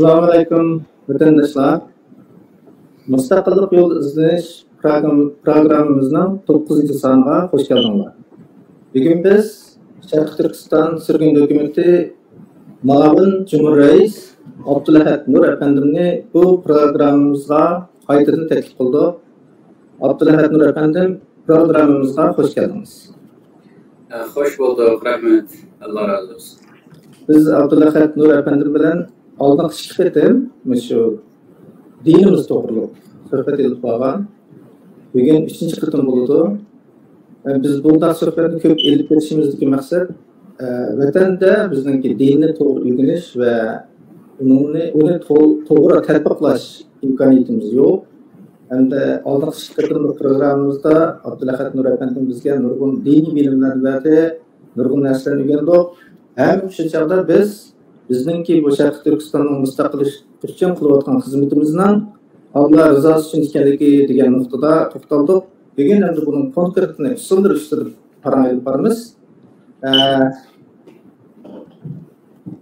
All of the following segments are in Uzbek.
Assalamu alaikum vatandaşlar. Mustaqillik yol izlanish programmamizning 9-chi soniga xush keldinglar. Bugun biz Sharq Turkiston sürgün dokumenti Ma'lum Cumhur Reis Abdulahad Nur efendimni bu programmamizga qaytadan taklif qildi. Abdulahad Nur efendim programmamizga xush keldiniz. Hoş bulduk, rahmet. Allah razı olsun. Biz Abdulahad Nur efendim bilan oldingi suhbatim shu dinimiz to'g'riliq suhbat elib qolgan. Bugun 3-chi qitim bo'ldi. Biz bunday suhbatni ko'p elib ketishimizdagi maqsad vatanda bizningki dinni to'g'ri o'rganish va uni to'g'ri tatbiqlash imkoniyatimiz yo'q. Hamda oldingi qitim programmamizda Abdulahad Nur efendim bizga nurg'un diniy bilimlarni berdi, nurg'un narsalarni o'rgandik. Hem şu çağda bizningki bu Sharq Turkistonning mustaqillik uchun qilayotgan xizmatimizning Allah rızası uchun ekanligi degan nuqtada to'xtaldik. Bugun endi buning konkretini tushuntirib boramiz.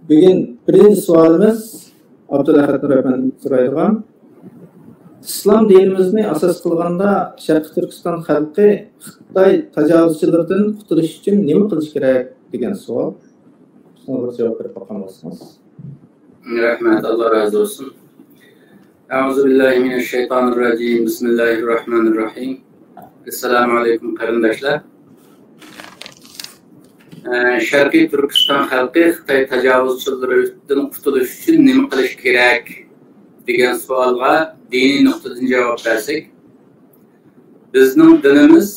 Bugun birinchi savolimiz Abdulahad Nur efendim so'raydigan. İslam dinimizni asos qilganda Sharq Turkiston xalqi Xitoy tajovuzchilaridan qutulish uchun nima qilish kerak degan savol. Rahmet, Allah razı olsun. Euzubillahimineşşeytanirracim. Bismillahirrahmanirrahim. Esselamu aleyküm kardeşler. Şarkı Türkistan halkı Xitay tajovuzchilaridan qutulish uchun nima qilish kerak degan savolga diniy nuqtadan javob bersak, bizning dinimiz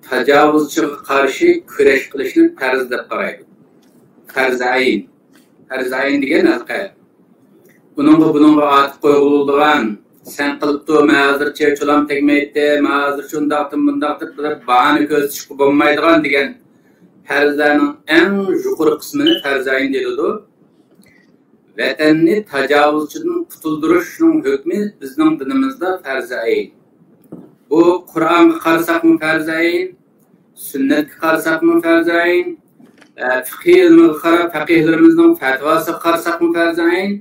tajovuzchiga qarshi kurash qilishni farz deb qaraydi. Farz ayin degan narsa. Buningga at qo'yilgan, sen qilibdi, hozircha cho'lam tegmaydi, hozir shundaqdir, bundaqdir deb bahona ko'rsatishga bo'lmaydigan degan farzlarning eng yuqori qismini farz ayin deyiladi. Vatanni tajovuzchidan qutuldirishning hukmi bizning dinimizda farz ayin. Bu Qur'onga qarasaqmi farz ayin, sunnatga qarasaqmi farz ayin, faqihlerimizning fatvosiga qarasaqmi farz ayin.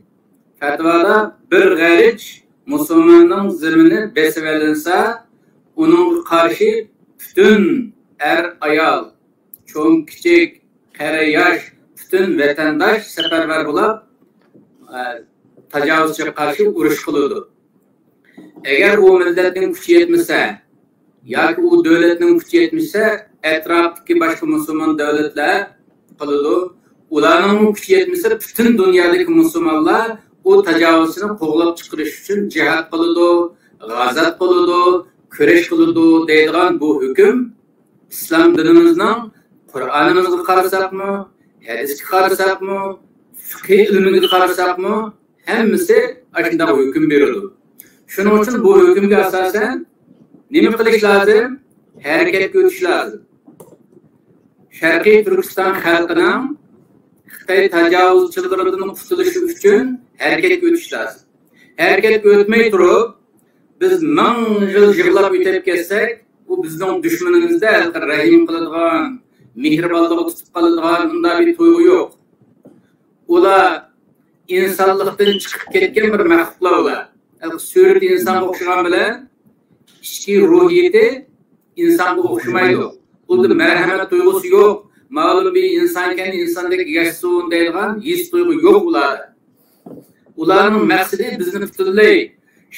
Fatvada bir g'arich musulmonning zimini besib olinsa, uningga qarshi butun ayol, cho'ng kichik, qari yosh butun vatandosh safarbar bo'lib tajovuzchiga qarshi urush qiladi. Agar u millatning kuchi yetmasa yoki u davlatning kuchi yetmasa, atrofdagi boshqa musulmon davlatlar qiladi. Ularning kuchi yetmasa, butun dunyodagi musulmonlar u tajovuzchini qo'g'lab chiqarish uchun jihad qiladi, g'azat qiladi, kurash qiladi deydigan bu hukm islom dinimizning Qur'onimizga qarasaqmi, hadisga qarasaqmi, fiqh ilmiga qarasaqmi, hammasi shunday hukm beradi. Shuning uchun bu hukmga asosan nima qilish lozim? Harakatga o'tish lozim. Sharqiy Turkiston xalqining Xitoy tajovuzchilaridan qutulishi uchun harakatga o'tish lozim. Harakatga o'tmay turib, biz 1000 yil yig'lab o'tib ketsak, bu bizning dushmanimizda rahim qiladigan, mehribonlik tutib qoladigan unday bir tuyg'u yo'q. Ular insonlikdan chiqib ketgan bir maxluqlar ular. Surat insonga o'xshagan bilan ichki ruhiyati insonga o'xshamaydi. Unda marhamat tuyg'usi yo'q. Ma'lum bir inson ekan, insondek yashsin deydigan his tuyg'u yo'q ularda. Ularning maqsadi bizni butunlay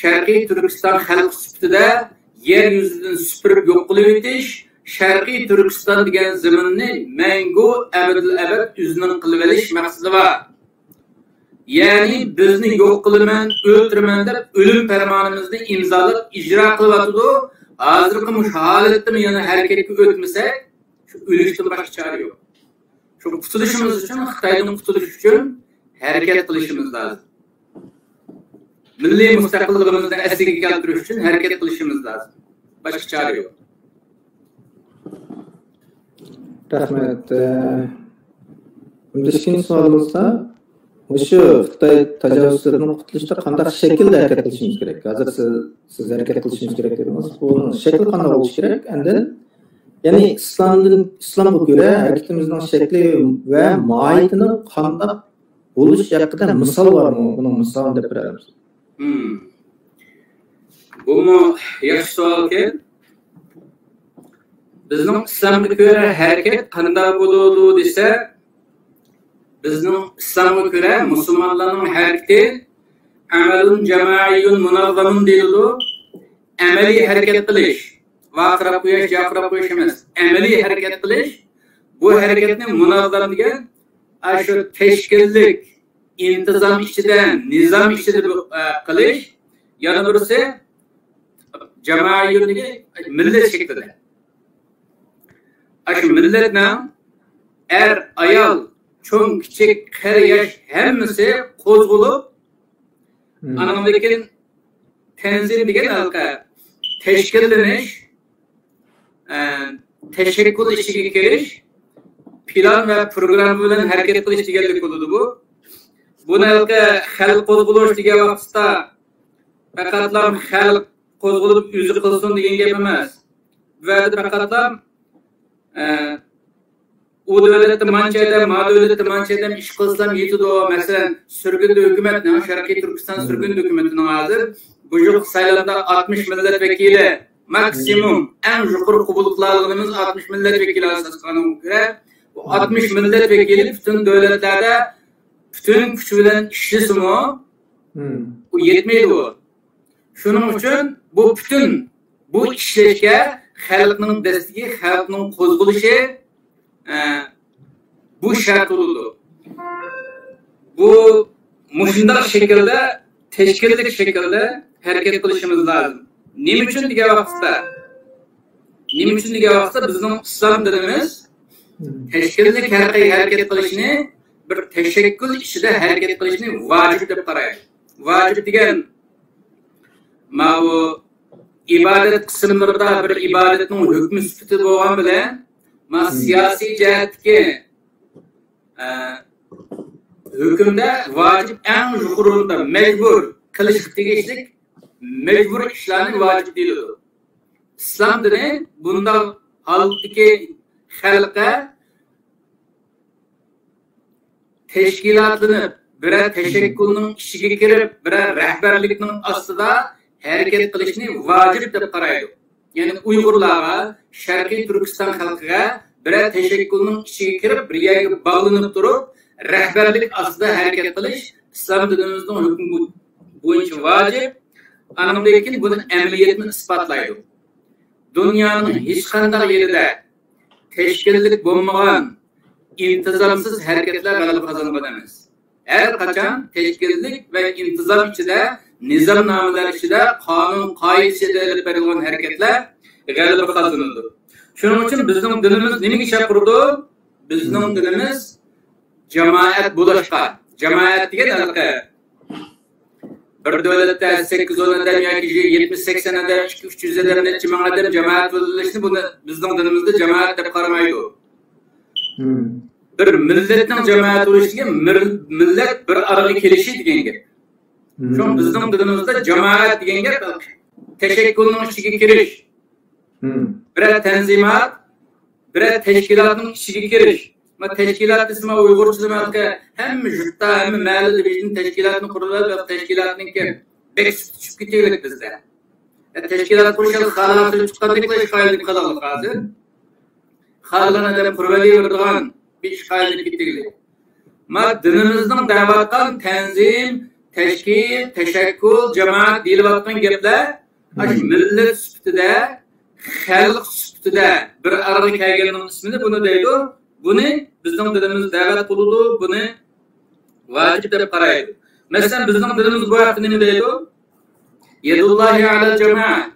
Sharqiy Turkiston xalqi sifatida yer yuzidan supurib yo'q qilib o'tish, Sharqiy Turkiston degan zaminni mangu abad o'zining qilib olish maqsadi bor. Ya'ni bizni yo'q qilaman, o'ldiraman deb o'lim farmonimizni imzolab ijro qilyapti. Hozirgi holatda yana harakatga o'tmasak, shu o'lishdan boshqa chora yo'q. Shu qutulishimiz uchun, Xitoydan qutulish uchun harakat qilishimiz lozim. Milliy mustaqilligimizni asliga keltirish uchun harakat qilishimiz lozim. Boshqa chora yo'q. Rahmat. Bizning savolimiz o'sha Xitoy tajovuzchilaridan qutulishda qanday shaklda harakat qilishimiz kerak? Hozir siz harakat qilishimiz kerak dedingiz. Bu shakl qanday bo'lishi kerak? Endi ya'ni islomga ko'ra harakatimizning shakli va mohiyatini qanday buluş hakkında misal var mı? Bunun misalını dep beramiz. Bu yaxshi savolki. Bizning İslamga ko'ra harakat qanday bo'ladi desa, bizning İslamga ko'ra musulmonlarning harakati amalun jamoiyun munazzamun deyiladi. Amaliy harakat qilish, vaqirab qo'yish, jaqirab qo'yish emas. Amaliy harakat qilish, bu harakatni munazzam degan shu tashkillik, intizom ichida, nizom ichida qilish, yana birisi jamoiyun degan millat shaklida. Aşı milletne ayol, çoğun küçük, qari yaş hemmisi qo'zg'olib, anamdakin tanzim degan halqa tashkillanish, tashakkul ishiga kirish, plan va program bilan harakat qilish deganlik bo'ladi bu. Buni halqa xalq qo'zg'olish degan vaqtda faqatlam xalq qo'zg'olib o'zi qilsin degan gap emas. Va faqatlam o devlette mançayda, ma devlette mançayda iş kılsam yetido. Mesela sürgün hükümetinin, Şarkı Türkistan sürgün hükümetinin hazır bu yıl sayılarda 60 milletvekili maksimum en yukarı kubulluklarımız 60 milletvekili asas kanuna göre bu 60 milletvekili bütün devletlerde bütün küçülen işçisi mi? Bu yetmeydi o. Şunun için bu bütün bu işleşke halkның desteği, halkның qo'zg'olishi bu shart bo'ladi. Bu mushundaq shaklda, tashkillik shaklda harakat qilishimiz lozim. Nima uchun degan vaqtda? Bizning islom dinimiz tashkillik harakat qilishni bir tashakkul ishida harakat qilishni vojib deb qaraydi. Vojib degan bu ibadet kısımlarında bir ibadetin hükmü sütü doğan bile siyasi cihetki hükümde vacip en yukarıda mecbur kılışık geçtik mecbur işlerini vacip değil. İslam dini bunda halktaki halka teşkilatını birer teşekkülünün işine girip birer rehberlikinin aslında harakat qilishni vojib deb qaraydi. Ya'ni Uyg'urlarga, Sharqiy Turkiston xalqiga bir tashakkulning ichiga kirib, bir yerga bog'lanib turib, rahbarlik ostida harakat qilish islom dinimizning hukmi bo'yicha vojib. Anamdagi buni amaliyotni isbotlaydi. Dunyoning hech qanday yerida tashkillik bo'lmagan intizomsiz harakatlar g'alaba qozongan emas. Her qachon tashkillik va intizom ichida nizomnomalar ichida qonun qoidasiga ilib berilgan harakatlar g'alaba qozonadi. Shuning uchun bizning dinimiz nimaga chaqirdi? Bizning dinimiz jamoat bo'lishga. Jamoat degan halqa bir davlatda 8-10 odam yoki 70-80 odam, 200 odam, necha ming odam jamoat bo'lishni buni bizning dinimizda jamoat deb qaramaydi. Bir milletning jamoat bo'lishiga millat bir araga kelishi degan gap. Şu bizning dinimizda jamoat degan gap tashakkulning ichiga kirish. Bir tanzimat, bir tashkilotning ichiga kirish. Ma tashkilot ismi Uyg'urchada hamma yurtda, hamma mahallada bizning tashkilotni qurib, tashkilotning bek tushib ketaylik bizda. Tashkilot qurishga xalaqlik chiqardik va ishg'ollik qilamiz hozir. Xalqlarni qurbalayveradigan bir ishg'ollik ketaylik. Ma dinimizning da'vatdan tanzim, teşkil, teşekkül, cemaat deyilayotgan gaplar millat sifatida, xalq sifatida bir araga kelganning ismini buni deydi. Buni bizning dinimiz da'vat qiladi, buni vojib deb qaraydi. Masalan, bizning dinimiz bu haqda nima deydi? Yadullohi alal jamoat.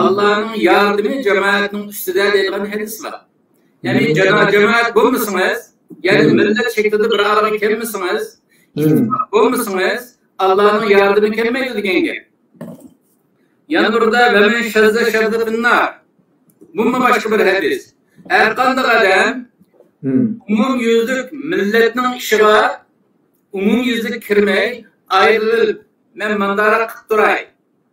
Allohning yordami jamoatning ustida deydigan hadis bor. Ya'ni jamoat bo'lmasangiz, ya'ni millat shaklida bir araga kelmasangiz, bo'lmasangiz Allah'ın yardımı kelmeydi degan gap. Yana burada ve men şazza finnar. Bunun başka bir hadis. Her qanday adam umum yüzlük milletning ishiga umum yüzlük kirmay, ayrılib, men mandara qilib turay.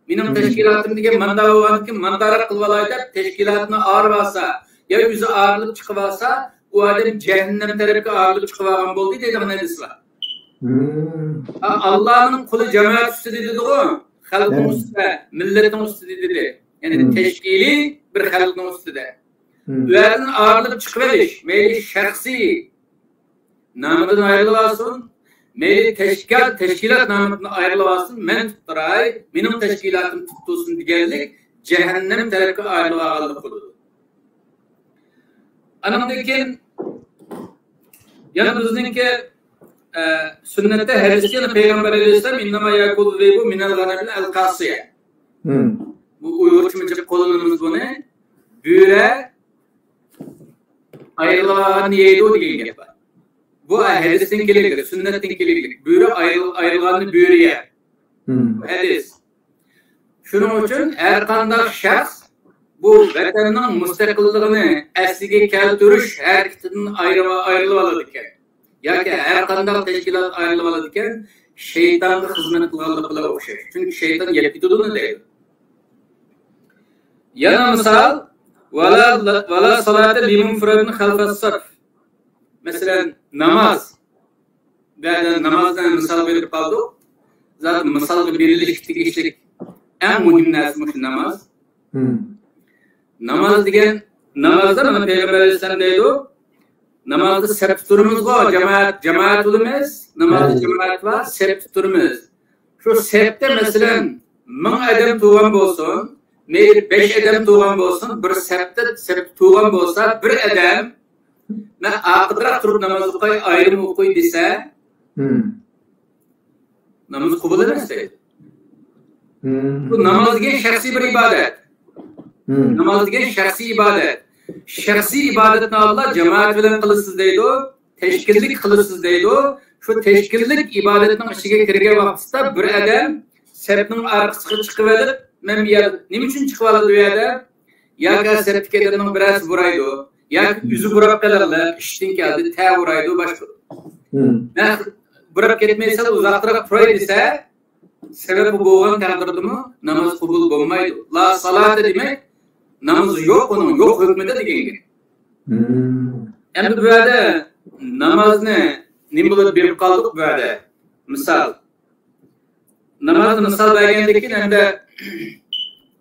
Mening tashkilotim degan mandara bo'lganki, mandara qilib olay deb tashkilotni orib olsa, yo o'zi orilib chiqib olsa, u odam jahannam tarafga orilib chiqib olgan bo'ldi degan hadis bor. Allah'ın kulu cemaat üstü dedi o. Halkın üstü, milletin üstü dedi. Yani teşkili bir halkın üstü de. Üyerden ağırlık çıkıveriş, meyli şahsi namıdan ayrılasın, meyli teşkilat namıdan ayrılasın, men tutturay, benim teşkilatım tuttuğsun digerlik, cehennem tarafı ayrılağalık olur. Anamdaki, yani bizimki sünnette Hristiyan Peygamber Aleyhisselam innama yakulu veybu minel ganabil el-kasiye. Bu Uygurçumca kullanımız bu ne? Büyüre ayrılağın yeydi o diye yapar. Bu hadisin kelimeleri, sünnetin kelimeleri. Büyüre ayrılağını büyüre yer. Hadis. Şunun için her kandak şahs bu vatanın müstakillığını asliga keltirish hareketinden ayrılıp aladigan. Yoki her kandak teşkilat ayrılıp aladigan şeytanga xizmat qilganligiga o'xshaydi. Chunki shayton yapituduni deydi. Yana misal Vala salate limunfradin halfas saf. Mesela namaz. Ben namazdan misal verip kaldık. Zaten misal birleşiklik en mühim narsa namaz. Namaz degan namazda mana Peygamber Aleyhisselam deydi. Namazda sept turumuz var. Cemaat olmaz. Namazda cemaat var. Sept turumuz. Şu septe mesela 1000 adam tuğan olsun. Meyil 5 adam tuğan olsun. Bir sept tuğan olsa bir adam ne akıdırak turup namazı koy ayrım okuy dese namaz kabul edilmez. Bu namaz degan şahsi bir ibadet. Namaz degan şahsi ibadet. Şahsi ibadetni Allah cemaat bilan qilasiz deydi. Teşkillik qilasiz deydi. Şu teşkillik ibadetning ichiga kirgan vaqtda bir adam sepning orqasiga chiqib olib, men bu yerda nima uchun chiqib oladi bu yerda? Yoki sertifikatning biroz buraydi. Yoki yuzi burab qoladi, ishdan keldi, ta buraydi, boshqa. Men burab ketmaysa, uzoqroq turay desa, sebebi bo'lgan taqdirdimi namoz qabul bo'lmaydi. La salata demak namaz yo'q, uning yo'q hukmida degan. Endi bu yerda namozni nima bo'lib berib qoldik bu yerda? Misol namozni misol bergandek endi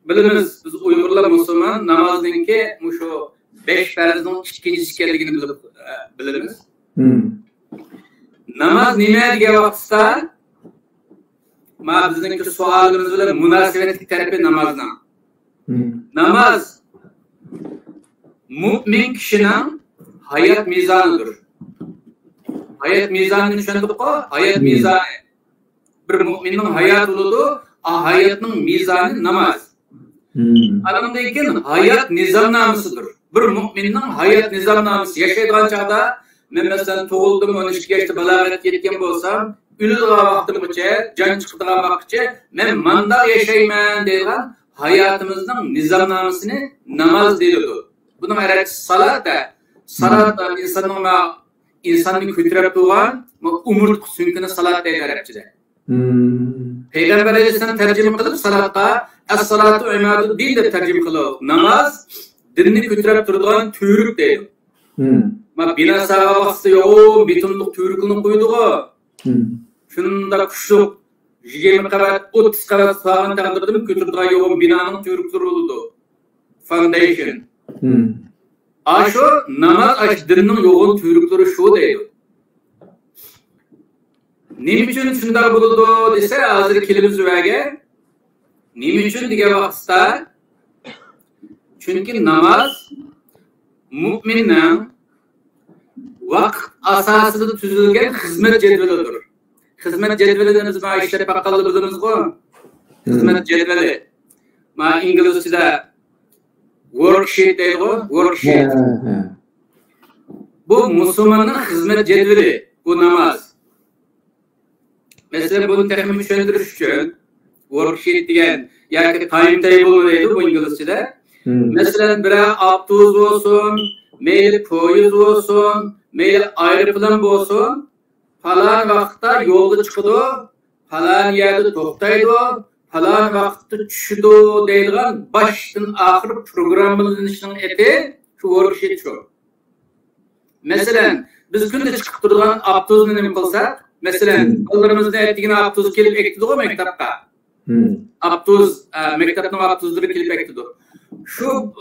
bilamiz biz Uyg'urlar musulmon namozningki shu 5 farzning ikkinchisi ekanligini bilamiz. Namoz nima degan vaqtda bizning savolimiz bilan munosabatli tarafi namozdan. Namaz mu'min kishining hayot mezonidir. Hayot mezonini tushundikmi? Hayot mezoni. Bir mu'minning hayoti bo'ladi, hayotning mezoni namoz. Adamda ekan hayot nizomnomasidir. Bir mu'minning hayot nizomnomasi yashaydigan chog'da men masalan tug'ildim, 12 yoshda balog'at yetgan bo'lsam, o'ladigan vaqtimgacha, jon chiqadigan vaqtgacha men manda yashayman degan hayotimizning nizomnomasini namoz deydi. Buni arabcha salat insonni ko'tarib turgan umr sunkini salat deydi arabchada. Peygamber Aleyhisselam tercüme kılıp salatqa as-salatu imaduddin deb tercüme kılıp namaz dinni ko'tarib turadigan türük deydi. Ma bina sağa vaqti yo'q, betonliq türükni qo'ydigo. Shunda kuchliq 20 qavat, 30 qavat sağın taqdirdim ko'taradigan yo'q binaning türüklari bo'ladi. Foundation. Aşo namaz dinning yo'q türüklari shu deydi. Nima uchun shunday bo'ladi desa, hozir kelib o'zbaga. Nima uchun degan vaqtda? Chunki namoz mu'minning vaqt asosida tuzilgan xizmat jadvalidir. Xizmat jadvalidan biz ishlab baqqalib bilamiz-ku. Xizmat jadvali. Ma inglizchada worksheet deydi-ku, worksheet. Bu musulmonning xizmat jadvali, bu namoz. Mesela bunu teknik düşündürüş için worksheet degan yoki timetable deydi bu inglizchada. Mesela bir avtobus olsun, mail poyezd olsun, mail aeroplan olsun, falan vaqtda yo'lga chiqadi, falan yerda to'xtaydi, falan vaqtda tushadi deydigan boshdan oxir programmalanishning eti shu worksheet shu. Mesela biz kunda chiqib turgan avtobusni nima qilsak, Mesela ballarımızda ettiğine aptuz kelip ektidi o mektapka. Aptuz, mektapның aptuzları kelip ektidi. Şu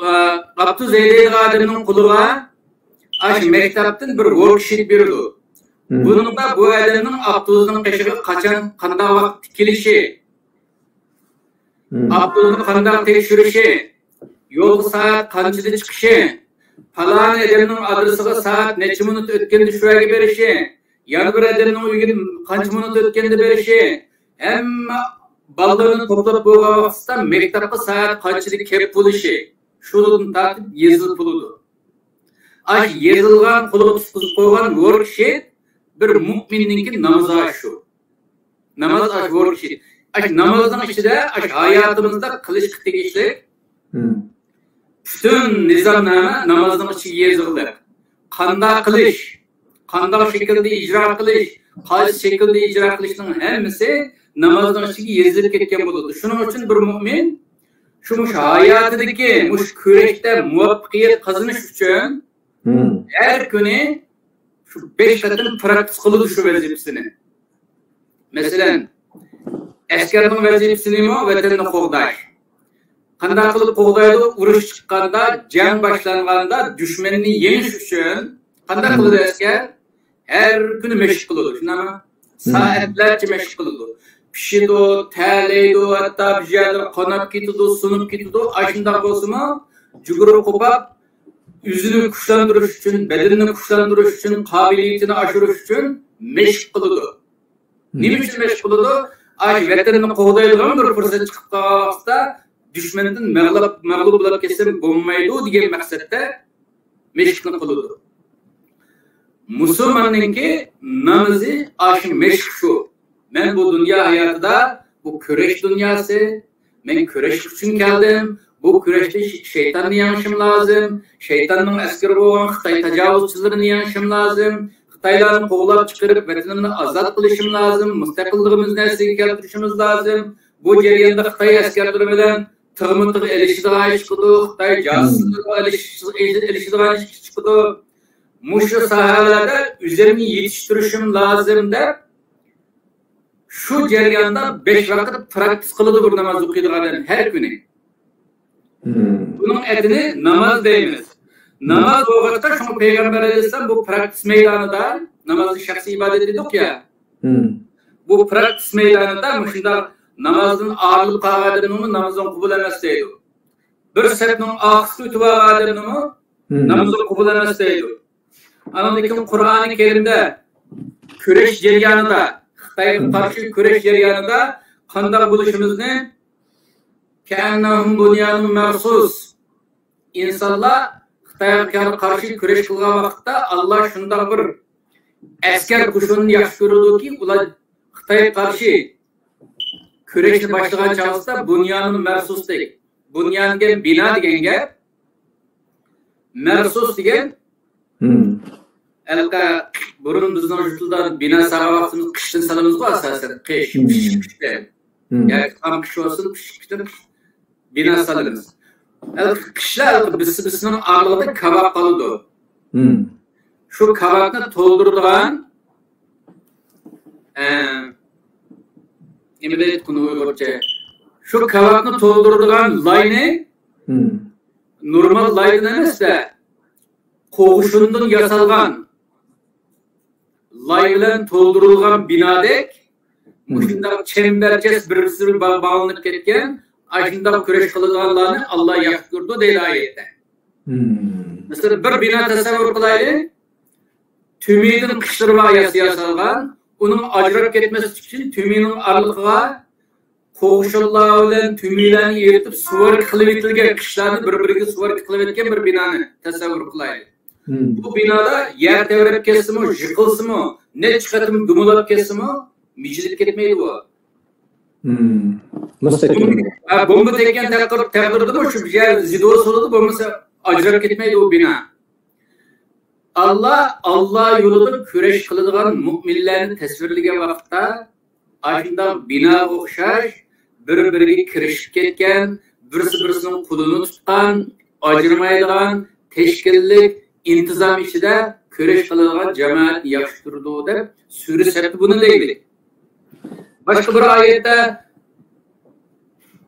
aptuz eyleydi adamның kuluğa aş mektaptın bir worksheet berdi. Bununda bu adamның aptuzның qeşiği kaçan, qanda vaqt kelişi, aptuzның qanda tekşürüşü, yol saat qançada çıkışı, falan adamның adresiga saat neçe minut ötkendi şuraya berişi, yan bir adamның uygun qanç minut ötkendi berişi, hem ballarını toplap boğan vaqtda mektapqa saat qançada kep buluşu, şunun tartib yazılıp buludu. Aş yazılgan kuluğu tutup koygan worksheet bir mu'minninki namazı aşu. Namaz aş worksheet. Aş namazın içinde aş hayatımızda kılış tegişlik. Bütün nizamname namazın içi yazılır. Kanda kılış, kanda şekilde icra kılış, qaysi şekilde icra kılışның hemmisi namazın içi yazılıp ketken buludu. Şunun için bir mu'min şu hayatındaki muş küreşte muvaffakiyet kazanış için her günü şu 5 katını praktik kılıdı şu vazifesini. Mesela askerning vazifesi nima? Vatanni qo'g'dash. Qanday qilib qo'g'daydi? Urush chiqqanda, jang boshlanganda dushmanni yengish uchun qanday qiladi askar? Her kuni mashq qiladi. Shunami? Soatlarcha mashq qiladi. Pishidi, ta'laydi, hatto bijadi, qonab ketadi, sunib ketadi. Ashunda bo'lsa-mu, jugurib qo'pab yüzünü kuşlandırış için, bedenini kuşlandırış için, kabiliyetini aşırış için meşk kılıdı. Ne için meşk kılıdı? Ay, vatanını qoğdaydigan bir fırsat çıkıp qalsa, düşmandan mağlup bo'lib ketsam bo'lmaydi degan maqsadda meşkni kılıdı. Musulmonninki namozi aşı meşk şu. Men bu dünya hayatida, bu köreş dünyası, men köreş için geldim. Bu küreşte şeytanı yanışım lazım. Şeytanın askeri olan Xitay tecavüzçilerini yanışım lazım. Xitaylarını qoğulab çıkarıp vatanını azat kılışım lazım. Müstakilliğimizni nesliga keltirishimiz lazım. Bu jarayonda Xitay askerleri bilan tığmı-tığ elişidigan iş qildi. Xitay josusligini elişidigan iş qildi. Muşu sahalarda üzerini yetiştirishim lazım deb şu jarayonda 5 vaqt praktik qiladi bir namoz o'qiydigan her günü. Bunun etini namaz deymiz. Namaz oğaçta şu Peygamber Aleyhisselam bu praktis meydanında namazı şahsi ibadet dedik ya. Bu praktis meydanında müşinda namazın ağırlık ağadını namazın kubul emesteydi. Bir sebebinin ağısı ütüva ağadını namazın kubul emesteydi. Anadaki Kur'an-ı Kerim'de küreş ceryanında, Xitay'a karşı küreş ceryanında kandak buluşumuz ne? Kânnahum bunyanun mersus. İnsanlar Xitay'a karşı küreş kılgan vaqtda Allah şunda bir asker kuşunun yaxşı görüldü ki ular Xitay'a karşı küreşni başlagan chog'da bunyanun mersus deydi. Bunyan degan bina degan gap, mersus degan alqa burun bizning yurtda bina salgan vaqtimiz qishdan salamiz-ku asosan qish. Yani tam qish olsun, qishdan bina salamiz. Qishlar bizning arlig'ida kabab qoladi. Shu kababni to'ldiradigan nima deydi buni o'ylabcha? Shu kababni to'ldiradigan layni normal laydan emas-da, qo'g'ishundan yasalgan lay bilan to'ldirilgan binodek mushundaq chemberchas bir-biriga bog'lanib ketgan ashundaq kurash qiladiganlarni Alloh yaxshi ko'rdi deydi oyatda. Masalan, bir bino tasavvur qilaylik. Tümiydin qishtirib yasalgan, uning ajrab ketmesi uchun tümiyning arlig'iga qo'g'ishlar bilan tümiylarni eritib suvar qilib etilgan qishlarni bir-biriga suvar qilib etgan bir binoni tasavvur qilaylik. Bu binoda yer tevrab ketsimi, yiqilsimi, necha qatim dumulab ketsimi, mijilib ketmaydi bu. Mustaqil. Bomba tekkan taqdirda shu yer zido soladi, bo'lmasa ajrab ketmaydi bu bino. Allah yolunda küreş kıladigan mu'minlarni tasvirlagan vaqtda ashunday bino o'xshash bir-biriga kirishib ketgan, birisi-birisining qo'lini tutgan, ajramaydigan tashkillik intizom ichida köreş kılıngan cemaat yaxşıtırdı dep sürü septi bunu deydi. Başka bir ayette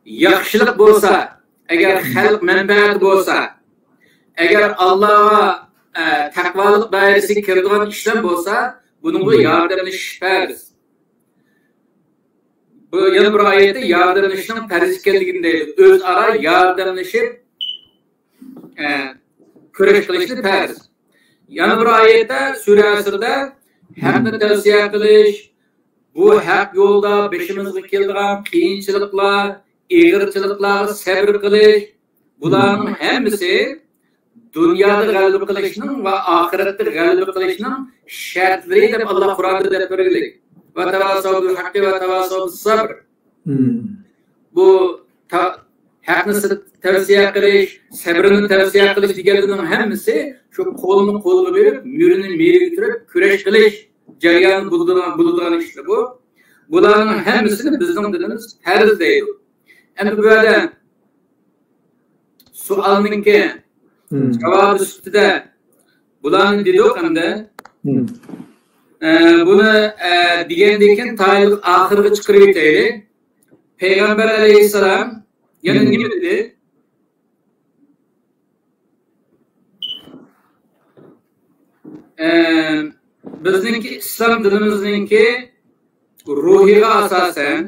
yaxşılık bolsa, eğer halk menfaati bolsa, eğer Allah'a takvalık dairesi kirdiğin işlem bolsa, bunun bu yardımlaş farz. Bu yana bir ayette yardımlaşın farz ekanligini öz ara yardımlaşıp köreş kılışni farz. Yana bir ayette Sure Asr'da hakni tavsiye qilish, bu haq yo'lda başımızga kelgan qiyinchiliklar, egirchiliklarga sabr qilish, bularning hammasi dunyoda g'alaba qilishning va oxiratda g'alaba qilishning shartlari deb Alloh Qur'onda deb bergan. Va tavasav bil haqqi va tavasav bis sabr. Bu haqni tavsiye qilish, sabrni tavsiye qilish deganlarning hammasi shu qo'lni qo'lga berib, yurini meriga turib, kurash qilish jarayoni bo'ladigan ishlar bu. Bularning hammasini bizning dinimiz farz deydi. Endi bu yerda savolninki javobi ustida bularni dedik endi. Buni degandan keyin tayinli oxirga chiqarib o'taylik. Payg'ambar alayhissalom yana nima dedi? Bizningki islom dinimizningki ruhiga asosan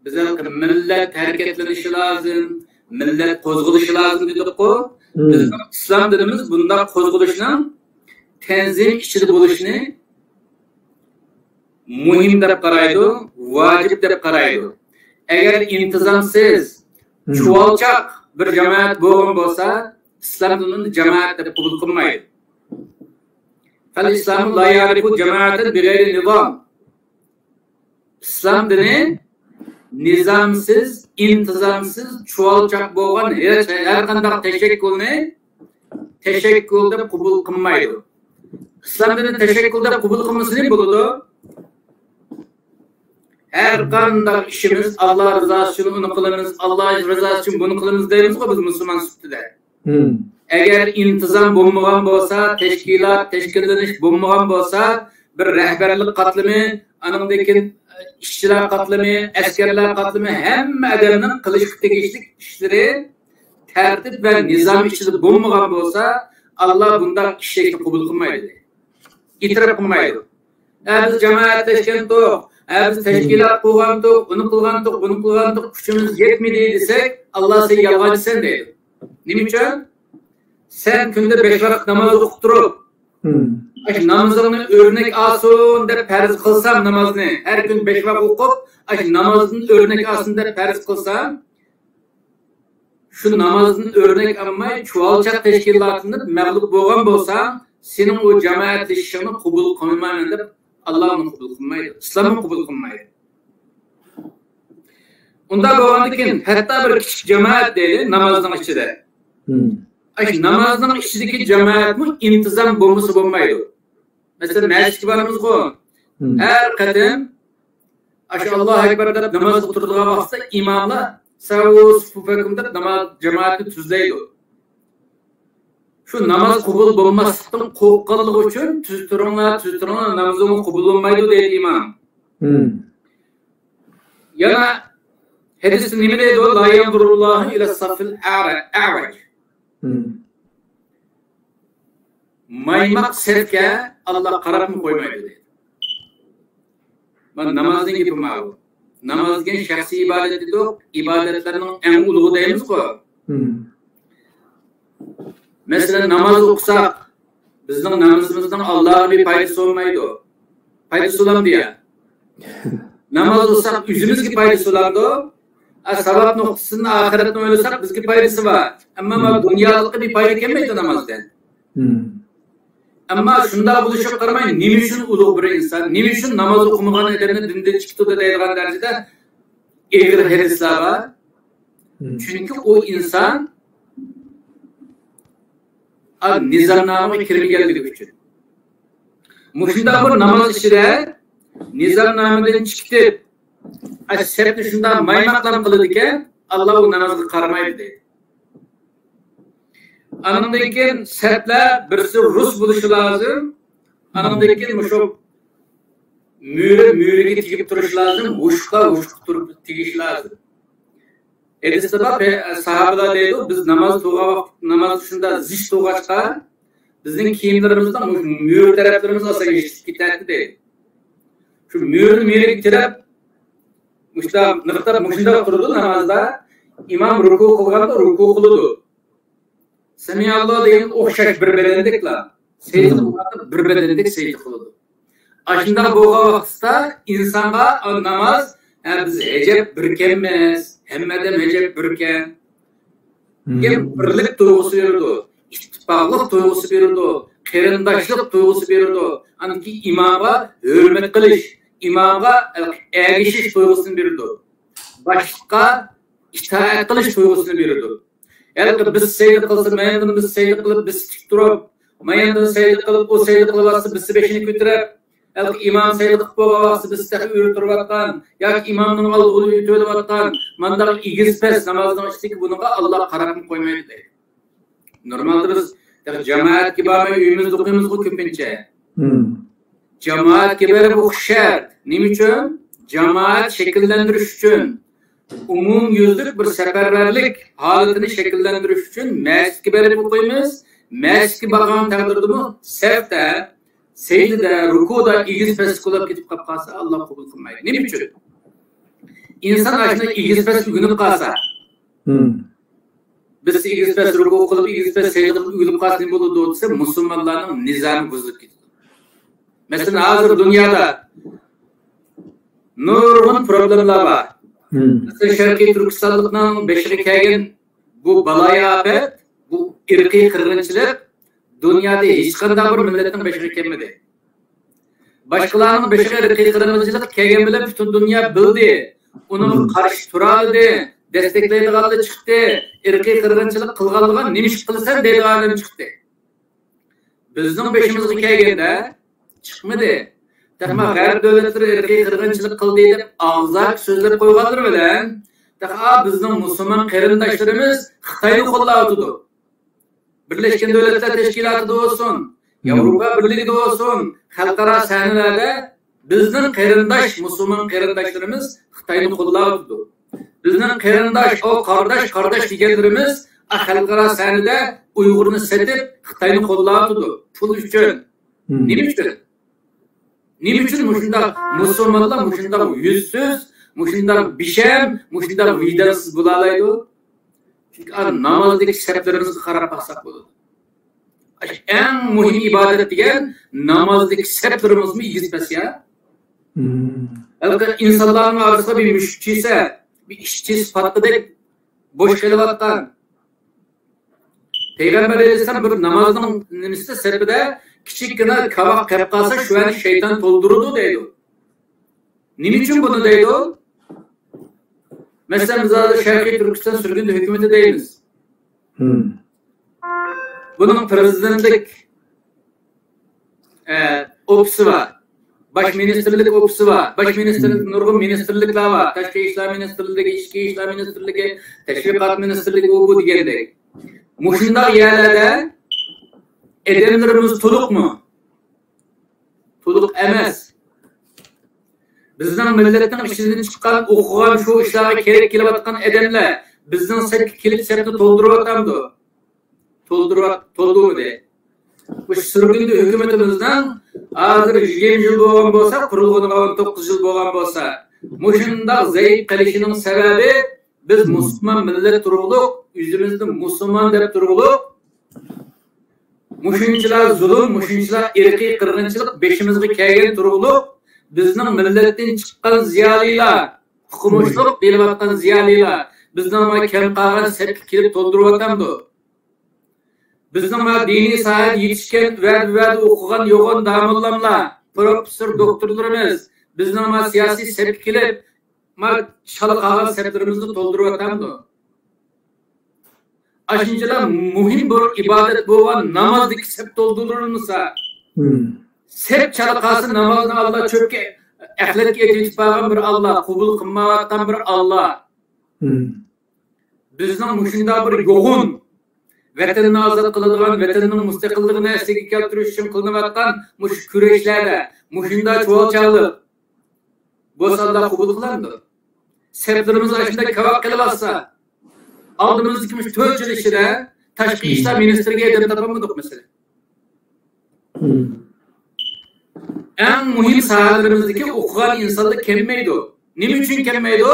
bizning millat harakatlanishi lozim, millat qo'zg'alishi lozim dedik-ku. Bizning islom dinimiz bunda qo'zg'alishning tanzim ichida bo'lishini muhim deb qaraydi, vojib deb qaraydi. Agar intizomsiz, chuvalchaq bir jamoat bo'lgan bo'lsa, islom dinini jamoat deb qabul qilmaydi. Fal islom la ya'rifu jamoatan bighayri nizam. Islom dini nizamsiz, intizomsiz, chuvalchaq bo'lgan har qanday tashakkul deb qabul qilmaydi. Islom dini tashakkul deb qabul qilmasa ne bo'ladi? Her qanday işimiz Allah rızası için onu kılımız, Allah rızası için bunu kılımız deyimiz ki biz Müslüman sütüde. Eğer intizam bulmagan bolsa, teşkilleniş bulmagan bolsa, bir rehberlik katlımı, anındaki işçiler katlımı, askerler katlımı, hem adamın kılıç tegişlik işleri tertip ve nizam içinde bulmagan bolsa, Allah bundan işleri kabul kılmaydı. İtiraf kılmaydı. Biz cemaat teşkillendik, biz teşkilat qilgandik, bunu qilgandik, kuchimiz yetmedi desek, Allah sen yolg'onchisan deydi. Nima uchun? Sen kunda 5 vaqt namoz o'qib turib, namozingni o'rnak olsin deb farz qilsam namozni, har kun 5 vaqt o'qib, namozni o'rnak olsin deb farz qilsam, shu namozni o'rnak olmay, chuvalchaq tashkilotini mag'lub bo'lgan bo'lsam, sening o jamoatlashishingni qabul qilmayman deb Allah'ın kabul kılmaydı, İslam'ın kabul kılmaydı. Onda bağlandıkken hatta bir küçük cemaat değil, namazın içinde. Namazın içindeki cemaat mı intizam bulması bulmaydı. Mesela meclis varımız bu. Her kadın Allahu Ekber deyip namaz oturduğu vaxtda imamla savu sufufakumda namaz cemaati tüzleydi. Şu namaz kabul bulmasından korkqanlığı üçün tüztürünler namazını kabul olmaydı deydi imam. Yana hadis nime deydi o? La yanzurullahu ila safil a'vaj. Maymaq sertke Allah qarab mı koymaydı deydi. Ben namazın gibi mağlu. Namazın şahsi ibadeti de ibadetlerinin en uluğu deyimiz ko. Mesela namaz okusak, bizning namazimizdan Allah'a bir faydası olmaydı. Faydası olam diye. Namaz okusak, yüzümüzge faydası olardı. Sabab noktasında ahiretini oylasak, bizge faydası var. Ama dünyalıkta bir fayda gelmeydi namazdan. Ama şunda buluşup qaramayın, nima uchun ulug' bir insan, nima uchun namoz o'qimagan erini dindan chiqdi deydigan darajada egri hadislar var. Çünkü o insan nizamnamega kirilganligi uchun. Mushunda bir namoz ichida nizamnamadan chiqib, ashabni shunda maymaqlam qiladi ekan, Alloh u namozga qaramaydi deydi. Anından keyin sepler birisi Rus bo'lishi lazım. Anından keyin şu mühürüge tigib turish lazım. Ushqa turib tegish lazım. Edisi sabab sahabalar deydi, biz namaz shunda zish to'g'achqa bizning kiyimlarimizdan mühür taraflarimiz asa geçip ketadi deydi. Şu mühürni tirab mushunda turdi namazda. İmam ruku qilganda ruku qiladi. Semiyalloh degan o'xshash bir bedendiklar. Seydi bir bedendek seydi qiladi. Ashunda bo'lgan vaqtda insonga namoz biz ejab birkanmiz, hammada ejab birkan. Birlik tuyg'usi beradi, ittifoqlik tuyg'usi beradi, qarindoshlik tuyg'usi beradi. Anki imomga hurmat qilish, imomga ergishish tuyg'usini beradi. Boshqa itaat qilish tuyg'usini beradi. Eğer biz seyir kılsın, mayandan biz seyir kılıp biz tik durup, mayandan seyir kılıp o seyir kılıp biz beşini götürüp, eğer imam seyir kılıp o biz tek ürtürüp atkan, ya imamın algılı ütülüp atkan, mandal igiz pes namazdan içtik bununla Allah kararını koymaydı deydi. Normalde biz cemaat gibi ama üyümüz okuyumuz bu köpünce. Cemaat gibi bu şart. Nim için? Cemaat şekillendiriş için. Umum yüzlük bir seferberlik halatını şekillendiriş için meski berip okuyumuz, meski bakan takdirdi mi? Sefte, secdede, rukuda igiz pes kılıp gidip kapkasa Allah kabul kılmaydı. Ne için? İnsan aşkına igiz pes günüp kalsa, biz igiz pes ruku kılıp igiz pes secde günüp kalsa ne buldu ise Müslümanların nizamı bozulup gitti. Mesela hazır dünyada nurgun problemler var. Mesela Şarkı Türkistanlıktan beşeri kelgen bu balaya afet, bu irki kırgınçılık dünyada hiç kadar bir milletin beşeri kelmedi. Başkalarının beşeri irki kırgınçılık kelgen bile bütün dünya bildi. Onun karşı turadı, destekleydi kaldı çıktı. Irki kırgınçılık kılgalığa nemiş kılsan dedi halini çıktı. Bizden beşimizde kelgende çıkmadı. Ama garip devletleri erkeği kırgınçılık kıldı edip ağzak sözler koyganlar bilen bizden Müslüman qarindoshlarimiz Xitoyni qo'llayotdi. Birleşken Devletler Teşkilatı'da olsun, Avrupa Birliği'de olsun, xalqaro sahnalarda bizden qarindosh Müslüman qarindoshlarimiz Xitoyni qo'llayotdi. Bizden qarindosh, o qardosh deganlarimiz xalqaro sahnada Uyg'urni setib Xitoyni qo'llayotdi. Pul uchun. Nima uchun? Nima uchun mushunda musulmonlar mushunda yüzsüz, mushunda bisham, mushunda vijdonsiz bo'la oladi? Chunki namozdagi sabablarimizni qarab baxsak bo'ladi. Eng muhim ibodat degan namozdagi sabablarimizmi yig'izpasiya? Albatta insonlarning orasida bir mushkisa, bir ishchi sifatida bo'sh kelayotgan Peygamber Aleyhisselam bir namazning nimasi sababida kichikgina kavaq qilib qolsa shu an shayton to'ldiradi deydi. Nima uchun buni deydi? Mesela biz Şarkı Türkistan sürgünde hükümeti değiliz. Bunun prezidentlik ofisi var. Baş ministerlik ofisi var. Baş ministerlik nurgun ministerlikler var. Tashqi ishlar ministerligi, ichki ishlar ministerligi, tashviqot ministerligi bu degandek. Mushundaq yerlarda edemlerimiz to'liqmi? To'liq emas. Bizden milletin işinden çıkan, okuyan şu işlere gerek kelavatkan edemler bizden sepki kelip sepni to'ldirib to'ldirdi. Bu sürgünde hükümetimizden hazır 20 yıl bo'lgan bo'lsa, qurilganiga 19 yıl bo'lgan bo'lsa, mushundaq zaif qilishinin sebebi biz Müslüman millet turg'uliq, yüzümüzde Müslüman deb turg'uliq, mushunchalar zulm, mushunchalar irqiy qirg'inchilik beshimizga kelgan turg'uliq. Bizning millatdan chiqqan ziyolilar, hukumatchilik deyiladigan ziyolilar, bizning kam qolgan sepki kelib to'ldirib bizning diniy soat yetishgan va o'qigan yo'g'on domlalar, professor, doktorlarimiz, bizning siyosiy sepki kelib chalqagan seplarimizni to'ldirib Aşıncılar muhim bir ibadet bo'lgan namozdagi sep to'ldirilmasa, sep çalqası namazını Allah çöpke ahletke yetişpagan bir Allah, kubul kılmayatan bir Allah. Bizden muşunda bir yoğun vatanni ozod qiladigan, vatanning mustaqilligini asliga keltirish uchun qilinayotgan mush kurashlarda, mushunda chuvalchaqlik bo'lsa qabul qilindi. Saflarimiz aslında kavak qilibsa, oldimizdagi 4 yil ichida tashqi ishlar ministriga edam topolmadik mesela. En muhim sahalarimizdeki o'qigan insonlar kelmaydi. Nima uchun kelmaydi?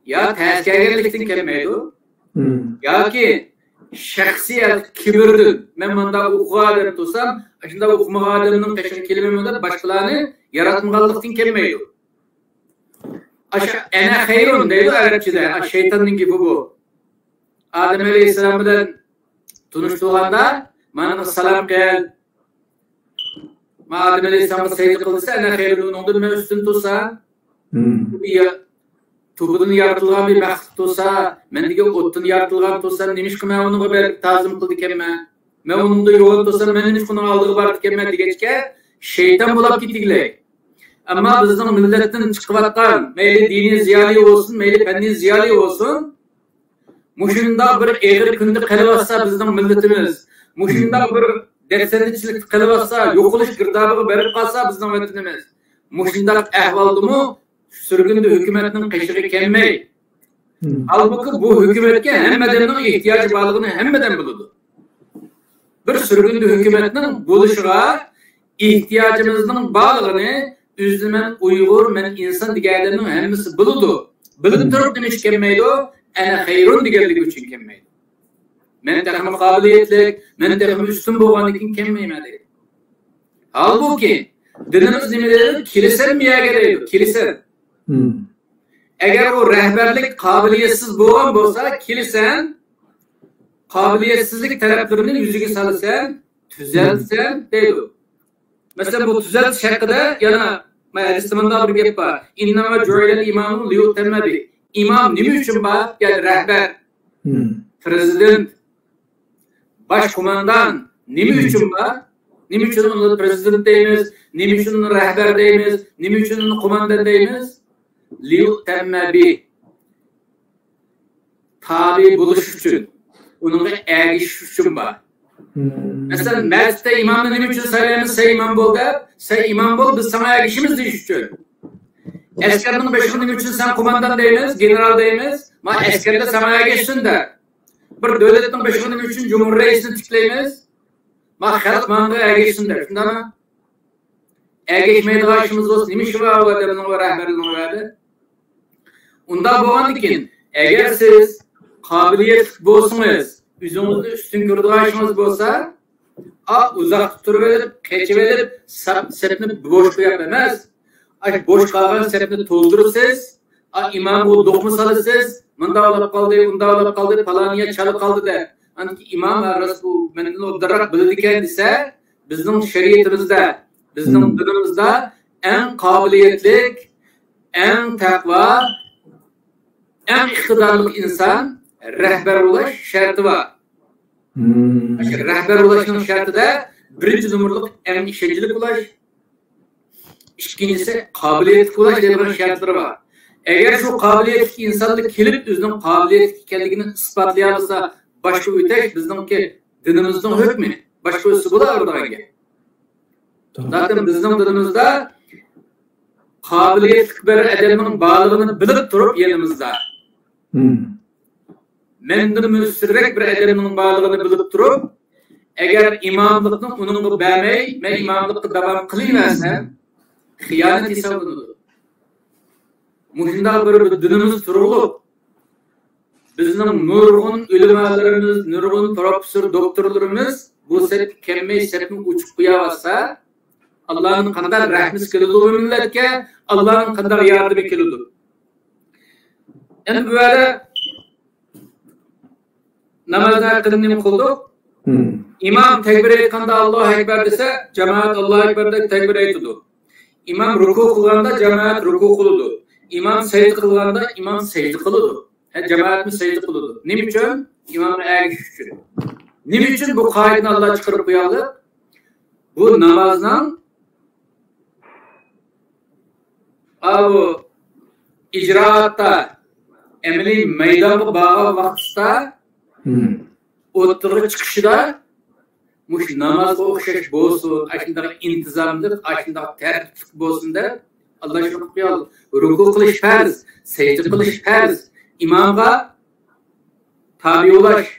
Ya tashkilotlikdan kelmaydi. Yoki shaxsiyat kibrdan. Men bunda o'qigan deb tursam, shunda o'qimagan odamning qishin kelmaydi, boshqalarni yaratmaganlikdan kelmaydi. Ana xayrun deydi Arabchada. Shaytonning gibi bu. Adem Aleyhisselam bilan tanıştığında bana salam qil. Adem Aleyhisselam secde kılsa ana xayrun ondan men üstün tutsa, Tubudun yaratılgan bir məxluq tutsa, mendige otun yaratılgan tutsa, nemiş ki men onu bir tazim kıldı kemme. Men onun da yol tutsa, men nemiş bunun aldığı var kemme digeçke şeytan bulap gittiler. Ama bizning milletten çıkıvatkan, meyli dini ziyali olsun, meyli fenni ziyali olsun, muşunda bir eğri kündü kılıvatsa bizning milletimiz, muşunda bir dersenlikçilik kılıvatsa, yokulish girdabığı berip kalsa bizning vatanimiz, muşunda ahvaldı mı, sürgünde hükümetinin qishig'i kelmay. Halbuki bu hükümetke hemmedenin ihtiyacı bağlılığını hemmeden biladi. Bir sürgünde hükümetinin buluşuğa ihtiyacımızın bağlılığını üzümen Uygur, men insan digerlerinin hemmesi biladi. Bilip durup demiş kelmaydi, ana xayrun digerligi uchun kelmaydi. Men texmi qobiliyatlik, men texmi üstün bo'lganligidan kelmaydi. Halbuki dinimiz nimadir? Kilisen mi deydi? Kilisen. Eğer o rehberlik kabiliyetsiz bo'lgan bo'lsa, kilisen kabiliyetsizlik taraflarını yüzüge salırsan, tüzelsen deydi. Mesela bu tüzelt haqida yana Müslümanda bir gap bor. İnnama ju'ilal imamu liyutemme bi. İmam nima uchun bor? Yani rehber, prezident, başkumandan nima uchun bor? Nima uchun onu prezident deymiz, nima uchun onu rehber deymiz, nima uchun onu kumandan deymiz? Liyutemme bi. Tabi buluş üçün, onunla ergiş üçün var. Mesela mecliste imamla nima uchun saylaymiz, say imam bol deb, say imam bol, biz sana ergişimiz deyish uchun. Askarning başında nima uchun sen kumandan deymiz, general deymiz, ma askarda sana ergişsin de. Bir devletin başında nima uchun cumhur reisini tiklaymiz, ma xalq manga ergişsin de. Shundami? Ergişmaydigan ishimiz bo'lsa, nima ishi bor bu odamning rahbarligining vardi? Unda bo'lgandikin, agar siz qobiliyat bo'lsangiz, o'zingizni ustun ko'radigan ishingiz bo'lsa, uzoq turib olib, qechib olib, sepni bo'sh qo'yib emas, bo'sh qolgan sepni to'ldirsiz, imom bu do'qma solasiz, bunda olib qoldi, unda olib qoldi, faloniya chalib qoldi deb. Anki imom rasul mendan o'ddaroq biladi ekan desa, bizning shariatimizda, bizning dinimizda eng qobiliyatlik, eng taqvo, eng iqtidorli inson rehber bo'lish sharti bor. Rehber bo'lishning shartida birinchi numurliq eng ishonchli bo'lish, ikkinchisi qobiliyat bo'lish degan shartlar bor. Agar shu qobiliyatli insonlik kelib o'zining qobiliyatli ekanligini isbotlay olsa, boshqa o'tash bizningki dinimizning hukmi, boshqa o'si bo'lardiga. Zaten bizning dinimizda qobiliyatli bir odamning borlig'ini bilib turib yanimizda. Mendan müsirrek bir adamning borlig'ini bilib turib, agar imomlikni uningga bermay, men imomlikni davom qilaversam, xiyonat hisoblanadi. Mushunda bir dinimiz turg'ulib, bizning nurg'un ulamolarimiz, nurg'un professor, doktorlarimiz bu sep kelmay sepni uçup qo'yavsa, Allah'ın qanday rahmisi keladi bu millatga, Allah'ın qanday yordami keladi. Endi bu yerda namazda qildim qildik. İmam tekbir etganda Allahu ekber dese, cemaat Allahu ekber deb tekbir etdi. İmam ruku qilganda cemaat ruku qiladi. İmam secde qilganda imam secde qiladi. Cemaat mi secde qiladi. Nima uchun? İmamni ergish uchun. Nima uchun bu qoidani Alloh chiqarib qo'yadi? Bu namazdan bu icraatda emeli meydanda bağlı vaxtda O'tirg'i chiqishida mush namozga o'xshash bo'lsin, ashunday intizomli, ashunday tartib bo'lsin deb Alloh shuni qo'yadi. Ruku qilish farz, sajda qilish farz, imomga tabi bo'lish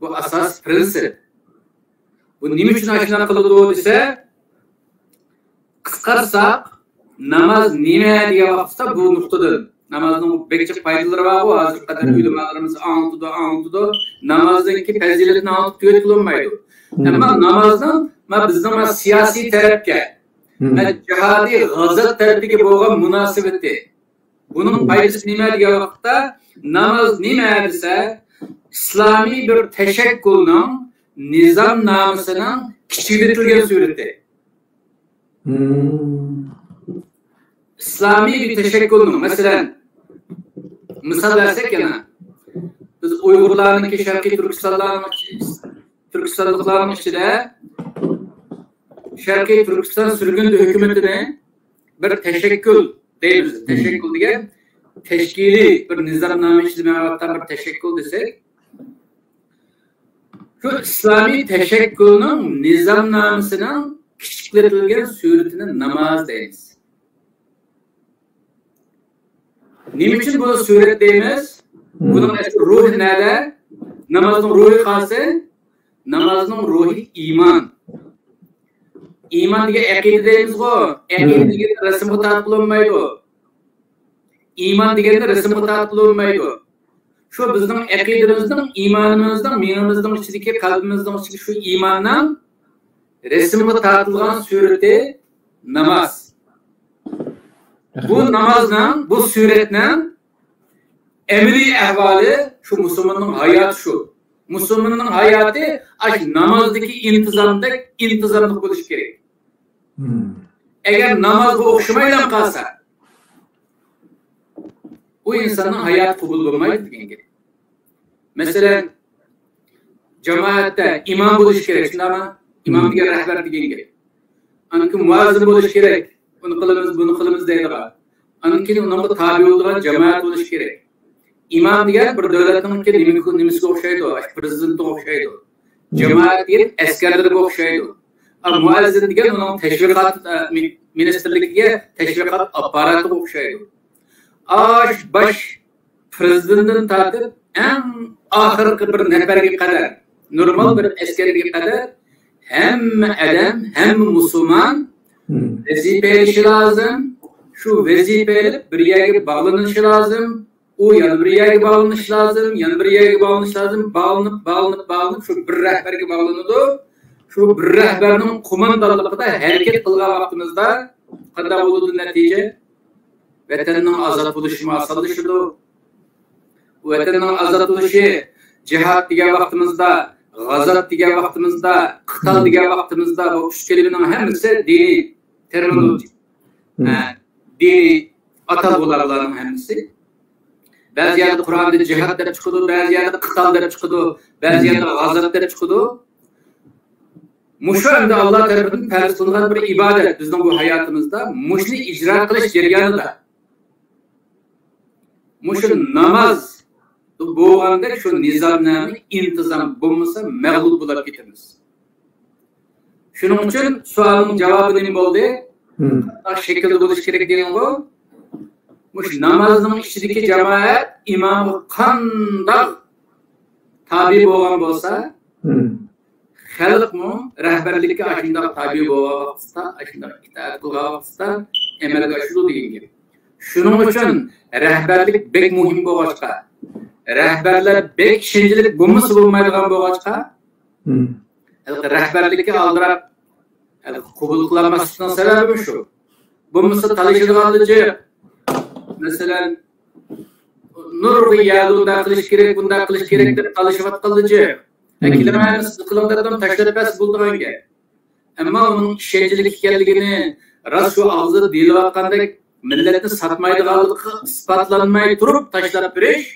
bu asos prinsip. Bu nima uchun ashuna qiladi desa, qisqarsak namoz nima degan vaqtda bu nuqtadan namozning bekçi faydaları var o azıcık kadar ülemalarımız anlatıdı. Namazdaki faziletini anlatıp tüyet kılınmaydı. Ama namazdan bizden siyasi tarafga, cihadi g'azat tarafiga bo'lgan munosabati. Bunun faydası nima degan vaqtda namoz nima desa, islomiy bir tashakkulning nizam namisining kichiklitilgan surati. İslami bir teşekkülün, mesela misal versek yana, biz Uygurlar'ın ki Şarkı Türkistanlıkların içinde Şarkı Türkistan sürgün hükümetine bir teşekkül deyimiz. Teşekkül diye teşkili bir nizamname işlemekten bir teşekkül desek, şu İslami teşekkülün nizamnamesinin küçükletilgen suretinin namaz deyimiz. Nima uchun buni surat deymiz? Buning ruhi nada? Namozning ruhi qaysi? Namozning ruhi iymon. Iymon degan aqida deymiz-ku. Aqida degan rasmga tortilmaydi. Iymon deganda rasmga tortilmaydi. Shu bizning aqidamizning, iymonimizning, miyamizning ichidagi, qalbimizning ichidagi shu iymonning rasmga tortilgan surati namoz. Bu namazdan, bu suretden emri ahvali şu Müslümanın hayatı şu. Müslümanın hayatı namazdaki intizamlık buluş gerek. Eğer namazda okşamayla kalsa o insanın hayatı kabul olmaydı gerek. Mesela cemaatte imam buluş gerek. Şimdi ama imam diye rehber diye gerek. Anki muazzin buluş gerek. Bunu kılımız deydi var. Anki onunla tabi olduğu cemaat oluş gerek. İmam diye bir devletin ki nimisi okşaydı, prezidenti okşaydı. Cemaat diye askerleri okşaydı. Ama muazzin diye onun teşvikat ministerliğe teşvikat aparatı okşaydı. Baş prezidentin tatip en ahırki bir neferge kadar, normal bir askerge kadar hem adam hem Müslüman vazife lazım. Şu vazife bir yere bağlanışı lazım. O yan bir yere bağlanış lazım. Yan bir yere bağlanış lazım. Bağlanıp şu bir rehberge bağlanıdı. Şu bir rehberinin kumandalıqda hareket kılgan vaqtimizda qanday bo'ldi natija? Vatanning ozod bo'lishi masalasida. Vatanning ozod bo'lishi jihad degan vaqtimizda, g'azot degan vaqtimizda, qital degan vaqtimizda bu uch kelimaning hammasi diniy terminoloji. Diniy atalg'ularning hammasi. Ba'zi yerda Qur'onda jihad deb chiqadi, ba'zi yerda qital deb chiqadi, ba'zi yerda g'azot deb chiqadi. Muşu anda Allah tarafından farz kılınan bir ibadet bizden bu hayatımızda muşni icra kılış jarayonida. Muşu namaz bu anda şu nizamname intizam bo'lmasa mag'lub bo'lib ketamiz. Shuning uchun savolning javobi nima bo'ldi? Qanday shaklda bo'lish kerak degan bu. Mush namozning ichidagi jamoat imom qanday tabi bo'lgan bo'lsa, xalqmi rahbarlikka ashunday tabi bo'lsa, ashunday itoat qilsa, amalga oshiradi degan gap. Shuning uchun rahbarlik bek muhim bo'lg'achqa, rahbarlar bek ishonchli bo'lmasa bo'lmaydigan bo'lg'achqa, rahbarlikka aldirab qabul qilmaslikning sababi shu. Bo'lmasa talashadiganligi, masalan, nurg'i ya'lunda qilish kerak, bunda qilish kerak deb talashayotganligi. Akilamaymiz qilinglardan tashlab bas bo'ldiranga. Ammo uning ishonchli ekanligini ras shu og'zida deyilayotgandek millatni satmaydiganligi isbotlanmay turib tashlab berish,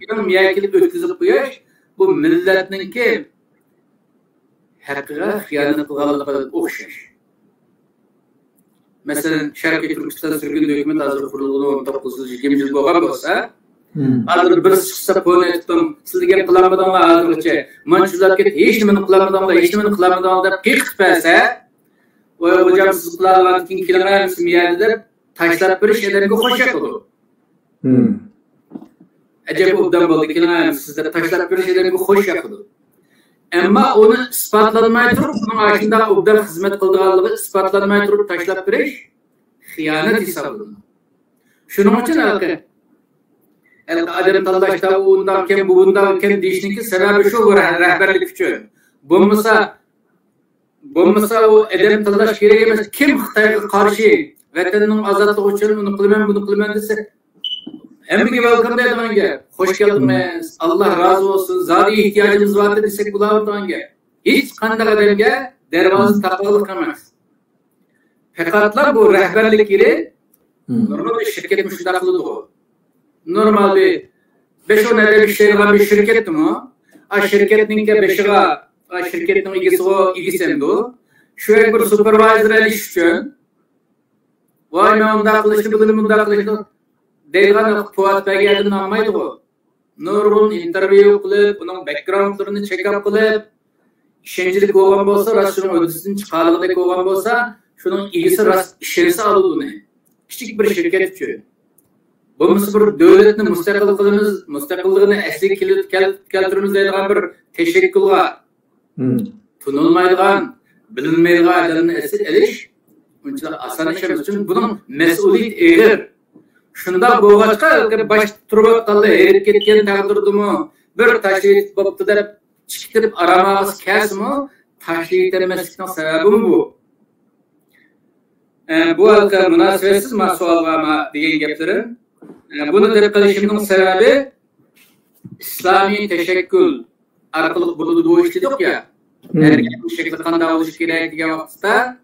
ilm yakilib o'tkazib qo'yish bu millatningki haqqiga xiyonat qilganligiga o'xshash. Masalan, Sharqiy Turkiston sürgün hükümet hazır kurulduğu 1920 yıl bo'lgan bo'lsa, Hazır bir çıksa pon etdim. Sizge qılamadığınlar hazırlıkça. Mançular ket hiç nimeni qılamadığınlar dep qiqpasa. Oy hocam siz qılagan kin kilometrimiz miyadi dep taşlap bir şeylerge hoşak olur. Acaba obdan boldu kilometrimiz sizde taşlap bir şeylerge hoşak olur. Ama onu ispatlanmay turup, bunun aşında obdan hizmet kıldığanlığı ispatlanmay turup taşlap bir iş xiyanet hesabıdır. Şunun için adam tanlaşta ondan ken bundan ken deyişinki sebebi şu rehberlik üçün. Bulmasa o adam tanlaş gerek emas. Kim Xitayga karşı vatanning azadlığı için bunu qilman dese hammaga welcome deydiğanga hoş geldiniz. Allah razı olsun. Zari ihtiyacımız var desek bulardığanga hiç qanday adamga darvoza taqolik emas. Faqatlar bu rehberlik yeri normal bir şirket müşteri kılıdı o. Normal bir 5-10 ede bir şey var bir şirket mi o? Şirketin ki 5'e şirketin ilgisi o ilgisemdi o. Şöyle bir supervisor eliş için vay men onda kılıçtı bugün bunda kılıçtı deyilgan Fuat Bey'e adını anmaydı o. Nurun interview kılıp, onun backgroundlarını check-up kılıp işencilik olan bolsa, rasyonun ödüsünün çıkarlılık olan bolsa şunun ilgisi işerisi alındı ne? Küçük bir şirket için. Bu bir devletin müstakillığını eslik keltirimiz deyilgan bir teşekkülga tunulmaydigan, bilinmeydigan adamını eslik eliş unçalar asan işimiz için bunun mesuliyet eğir. Şunda boğaçka baş turba kaldı erip ketken taqdirdimi bir taşıyit boptu dep çıktırıp aramağız kesmi taşıyit etmeslikten sebebi mi bu? Bu halka münasebetsiz sual var degan gaplerim. Bunu dep qilishimning sebebi İslami teşekkül arqali bo'ladi bu ish dedik ya. Erkin şekilde qanday bo'lishi kerak degan vaqtda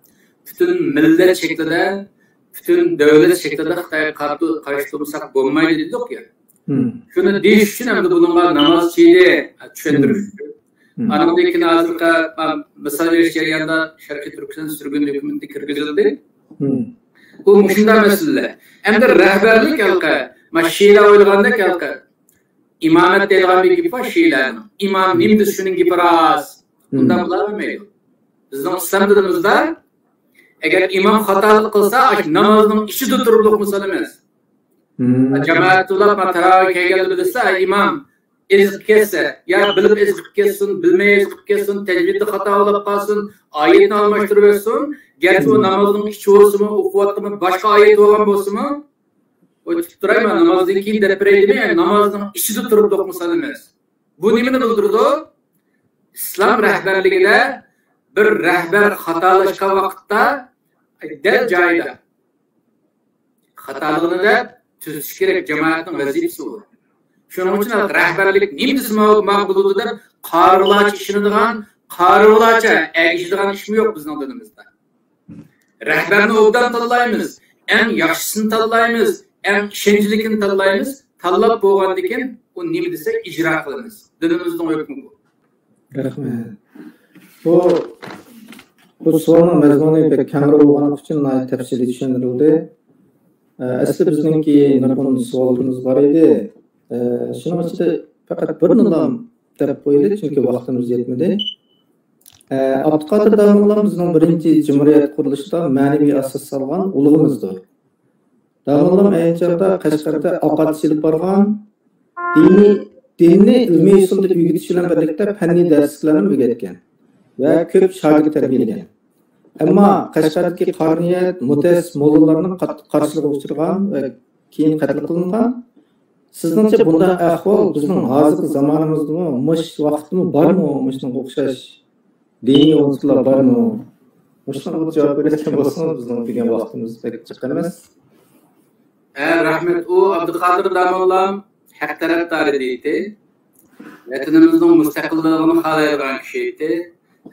bütün millat shaklida bütün devlet şeklinde Xitayga qarshi tursak bo'lmaydi dedik ya. Shuni deyish uchun ham bunga namoz chiydi tushuntirish. Anamdagi hozirgi misol berish jarayonida Sharqiy Turkiston sürgün dokumenti kirgizildi. Bu shunday masala. Endi rahbarlik halqa, mashina o'ylaganda halqa imamat deyilgan bir gap bor Şiilarning. İmam nimdi shuning gapi rost. Bundan bo'lmaydi. Bizning islom dinimizda eğer imam hatalı kılsa namazın içi tuturuluk misal emas. Cemaatullah taravih kelganda desa imam ezib kesse ya bilib ezib kessin, bilmay ezib kessin, tecvidde hata olib qolsin, oyatni almashtirib bersin, garchi u namozning ichi bo'lsinmi, o'qiyotganmi, boshqa oyat bo'lgan bo'lsinmi, o turaymi namozdan keyin deb beraymi, namozning ichida turiblik misal emas. Bu nimani bildirdi? İslam rahbarligida bir rahbar xatolashgan vaqtda del joyida xatoligini da tuzish kerak jamoatning vazifasi bu. Shuning uchun rahbarlik nimasi maqbul deb qarilarcha ishonadigan, qarilarcha ergishadigan ishmi yo'q bizning dinimizda. Rahbarni obdan tanlaymiz, eng yaxshisini tanlaymiz, eng ishonchlikini tanlaymiz. Tanlab bo'lgandan keyin u nima desa ijro qilamiz. Dinimizning hukmi bu. Rahmat. Bu so'rovning mazmuni pek kamroq bo'lgani uchun tafsiliy tushuntirildi. Asli bizningki nurg'un savollarimiz bor edi. Shuning ichida faqat birini deb qo'ydik chunki vaqtimiz yetmadi. Abduqodir Davronlar bizning birinchi jumhuriyat qurilishida ma'naviy asos solgan ulug'imizdir. Davronlar aytganda Qashqarda ovqat silib borgan, dinni ilmiy usulda o'rgatish bilan birlikda fanniy darslarni o'rgatgan va ko'p shogird tarbiyalagan. Ammo Qashqardagi qarniyat mutas mo'llarning qarshilig'iga uchragan va keyin qatl qilingan. Sizningcha bunday ahvol bizning hozirgi zamonimizda mush vaqtmi bormi? Mushunga o'xshash diniy unsurlar bormi? Mushunga javob beradigan bo'lsangiz bizning degan vaqtimiz pek chiqqan emas. Rahmat. U Abduqodir Davronlar haq tarafdori deydi. Vatanimizning mustaqilligini xohlaydigan kishi edi.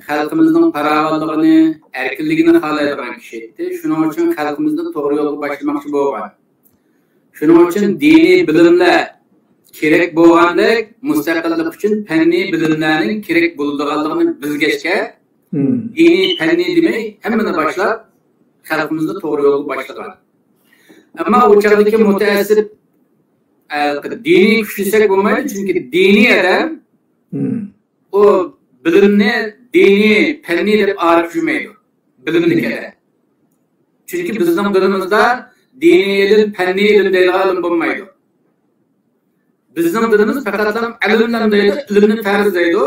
Xalqimizning farovonligini, erkinligini xohlaydigan kishi edi. Shuning uchun xalqimizni to'g'ri yo'lga boshlamoqchi bo'lgan. Shuning uchun diniy bilimlar kerak bo'lgandek, mustaqillik uchun fanniy bilimlarning kerak bo'ladiganligini bilgachga, diniy fanniy demay hammani boshlab xalqimizni to'g'ri yo'lga boshlagan. Ammo o'chaqdagi mutaassib dini kuchlisak bo'lmaydi, chunki diniy odam o bilimni diniy, fanniy deb arif yurmaydi. Bilimni kerak. Chunki bizning dilimizda diniy ilm, fanniy ilm deydigan ilm bo'lmaydi. Bizning dilimiz faqat ilmdan deydi, ilmni farz deydi.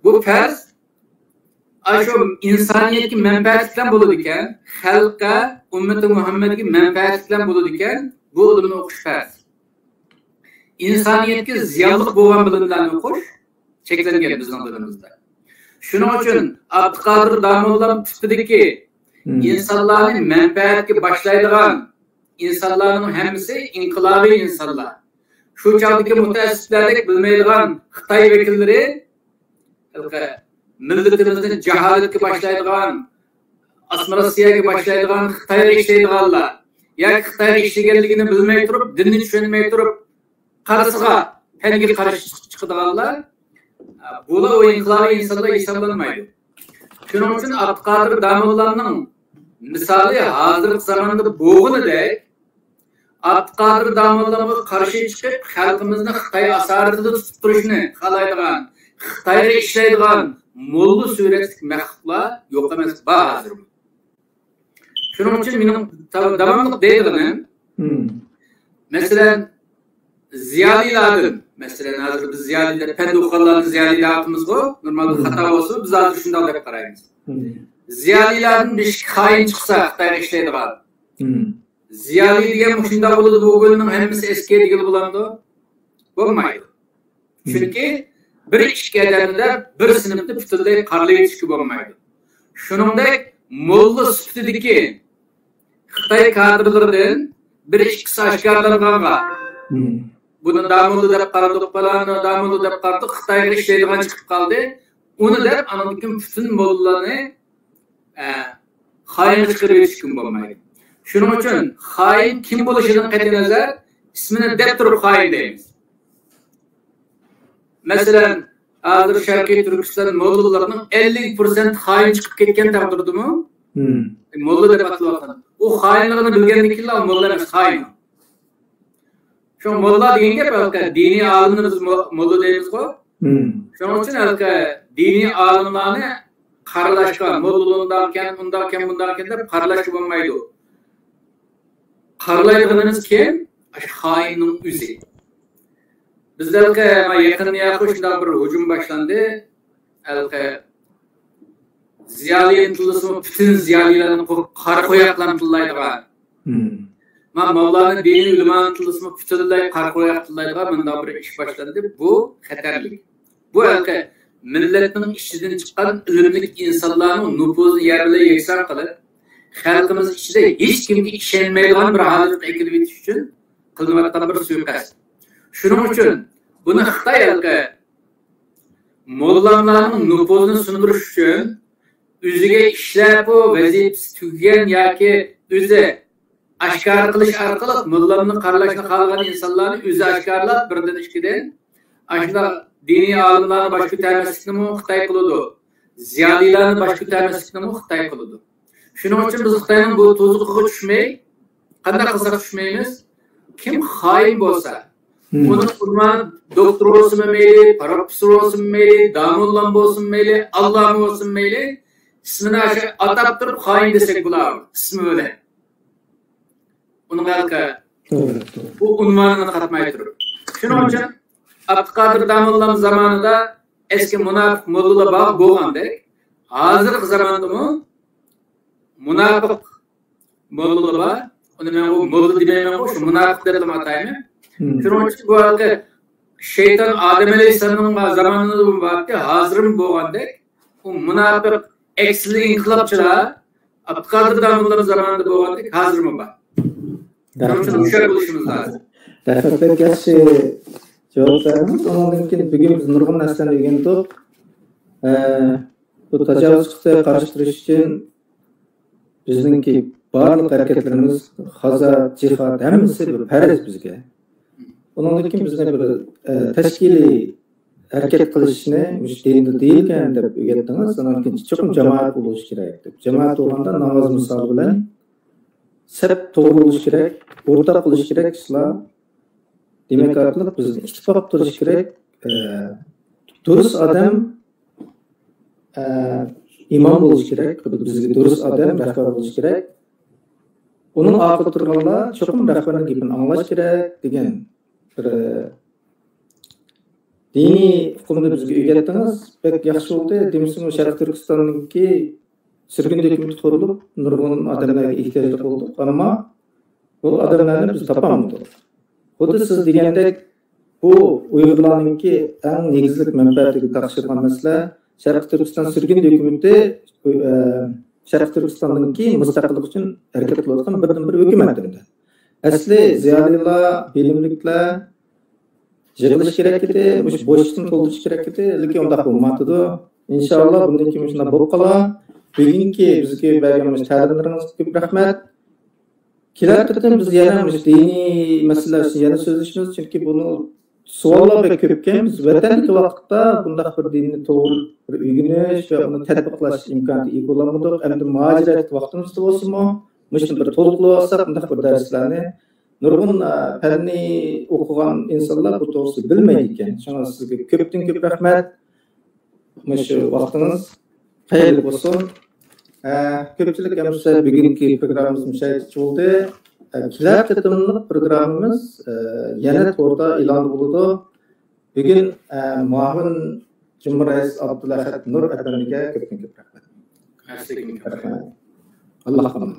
Bu farz aşo insoniyatga manfaat bilan bo'ladi ekan, xalqqa, ummati Muhammadga manfaat bilan bo'ladi ekan, bu ilmni o'qish farz. İnsaniyatga ziyonli bo'lgan bilimlarni o'qish cheklangan bizning dilimizda. Shuning uchun Abduqodir Domollam tutdiki, insonlarning manfaatga boshlaydigan insonlarning hammasi inqilobiy insonlar. Shu chog'dagi mutasassislarlik bilmaydigan Xitoy vakillari millatimizni jaholatga boshlaydigan, Rossiyaga boshlaydigan, Xitoyga ishlaydiganlar, yoki Xitoyga ishlaganligini bilmay turib, dinni tushunmay turib, qarasiga fanga qarshi chiqadiganlar, bular o inqilobiy insonlar hisoblanmaydi. Shuning uchun Abduqodir Domollamning misoli hozirgi zamonda bo'lganidek, Abduqodir Domollamga qarshi chiqib, xalqimizni Xitoy asoratida tutib turishni xohlaydigan, Xitoyga ishlaydigan molla suratlik maxluqlar yo'q emas hozir. Shuning uchun mening davomli deydiganim, masalan, ziyolilardan, masalan, hozir biz ziyolilar, penduqallarni ziyolilarimiz-ku, normal xato bo'lsa, biz hozir shunday deb qaraymiz. Ziyolilardan bir xoin chiqsa, Xitoyga ishlaydigan. Ziyoli degan shunday bo'ladi, bu o'g'ilning hammasi eski degan bo'ladi. Bo'lmaydi. Chunki bir ishga adamda bir sinfda butunlay qarlayishga bo'lmaydi. Shuningdek, molla sifatidagi Xitoy kadrlaridan bir ikkisi oshkorlangan. Buni Domollo deb qaradik, falani Domollo deb qaradik, Xitoyga ishlaydigan chiqib qoldi. Uni deb anadagi butun mollalarni xoin chiqarib etishga bo'lmaydi. Shuning uchun xoin kim bo'lishidan qat'iy nazar ismini deb turib xoin deymiz. Masalan, hozir Sharqiy Turkiston mollalarning 50% xoin chiqib ketgan taqdirdimi? Molla deb atalgan. U xoinligini bilgandan keyin molla emas, xoin. Shu molla deganga balki diniy olimlar biz molla deymiz-ku. Shuning uchun balki diniy olimlarni qaralashgan, mollalardan bundan deb qaralash bo'lmaydi. Qaralaydiganimiz kim? Xoinning o'zi. Bizlarga yaqinda shunday bir hujum boshlandi. Ziyoli intilishmi, butun ziyolilarni qora qo'yaqlarni tillaydigan. Mavlana diniy ulamo tilishmi, butunlay qora qo'yaq tillaydigan bunday bir ish boshlandi. Bu xatarli. Bu millatning ichidan chiqqan ilmli insonlarning nufuzini yerli yeksan qilib, xalqimiz ichida hech kimga ishonmaydigan bir holatga kelib yetish uchun qilinayotgan bir suiqasd. Shuning uchun buni Xitoy mollalarning nufuzini sundirish uchun o'ziga ishlab vazifasi tugagan yoki o'zi oshkor qilish orqali mollalarni qaralashni xohlagan insonlarni o'zi oshkorlab birdan ikkidan ashula diniy olimlarni boshqa ko'tarmaslikni Xitoy qiladi. Ziyolilarni boshqa ko'tarmaslikni Xitoy qiladi. Shuning uchun biz Xitoyning bu to'zg'iga tushmay, qanday qilsak tushmaymiz? Kim xoin bo'lsa, uni unvoni doktor bo'lsin mayli, professor bo'lsin mayli, Domollam bo'lsin mayli, Alloh bo'lsin mayli, ismini atab turib xoin desak bo'ladi. Ismi bilan. Uni balki bu unvonini qatmay turib. Shuning uchun Abduqodir Domollam zamonida eski munofiq mollalar bo'lgandek, hozirgi zamondami munofiq mollalar, uni men bu molla demayman, shu munofiq deb atayman. Shuning uchun bu shayton Odam alayhissalomning zamonida bo'ldi, hozir bo'lgandek, u munofiq eksli inqilobchilar Abduqodir Domollam zamonida bo'lgandek, hozirmi bor. Darhaqiqat bo'lishimiz lozim. Darhaqiqat yaxshi javob beramiz. Ondan keyin bugun biz nurg'un narsalarni o'rgandik. Bu tajovuzga qarshi turish uchun bizningki barliq harakatlarimiz, hazat, jihad hammasi bir farz bizga. Ondan keyin bizga bir tashkiliy harakat qilishni dinda deyilgan deb o'rgatdingiz. Ondan keyin cho'qim jamoat bo'lish kerak deb. Jamoat bo'lganda namoz misol bilan sep to'g'ri bo'lish kerak, o'rta qilish kerak, ishlar demek arqali biz ittifoq turish kerak. Durust odam imom bo'lishi kerak, bizga durust odam rahbar bo'lishi kerak. Uning orqasida turganlar cho'qim rahbarning gapini anglash kerak degan bir diniy hukmni bizga o'rgatdingiz. Pek yaxshi bo'ldi. Demisam, Sharq Turkistonniki sirgin dokumenti qurilib, nurg'un odamlarga ehtiyojli bo'ldi. Ammo bu odamlarni biz topolmadik. Xuddi siz degandek, bu Uyg'urlarningki eng negizlik manfaatiga taqshirgan masala Sharq Turkiston sirgin dokumenti Sharq Turkistonningki mustaqillik uchun harakat qilayotgan birdan-bir hukumat edi. Asli ziyolilar, bilimliklar yig'ilish kerak edi, bo'shlikni to'ldirish kerak edi, lekin undaq bo'lmadi. Inshaalloh bundan keyin shunday bo'lib qolar. Bugungi bizga bergan ta'limlaringizga ko'p rahmat. Kelar turdim biz yana diniy masalalar yana so'zlashimiz, chunki buni savollar ko'p ekan. Biz vatandagi vaqtda bundaq bir dinni to'g'ri bir o'rganish va uni tatbiqlash imkoniyati ega bo'lmadik. Endi muhojirat vaqtimizda bo'lsa-mu, mushuni bir to'liqlab olsak, bundaq bir darslarni nurg'un fanniy o'qigan insonlar bu to'g'risida bilmaydi ekan. Shunga sizga ko'pdan ko'p rahmat. Shu vaqtingiz xayrli bo'lsin. Ko'pchilik hamsa bugungi programmamiz mushaychi bo'ldi. Kelar qitimliq programmamiz yana to'g'rida e'lon bo'ladi. Bugun muavin Jumrais Abdulahad Nur afandiga ko'p rahmat. Alloh rahmat.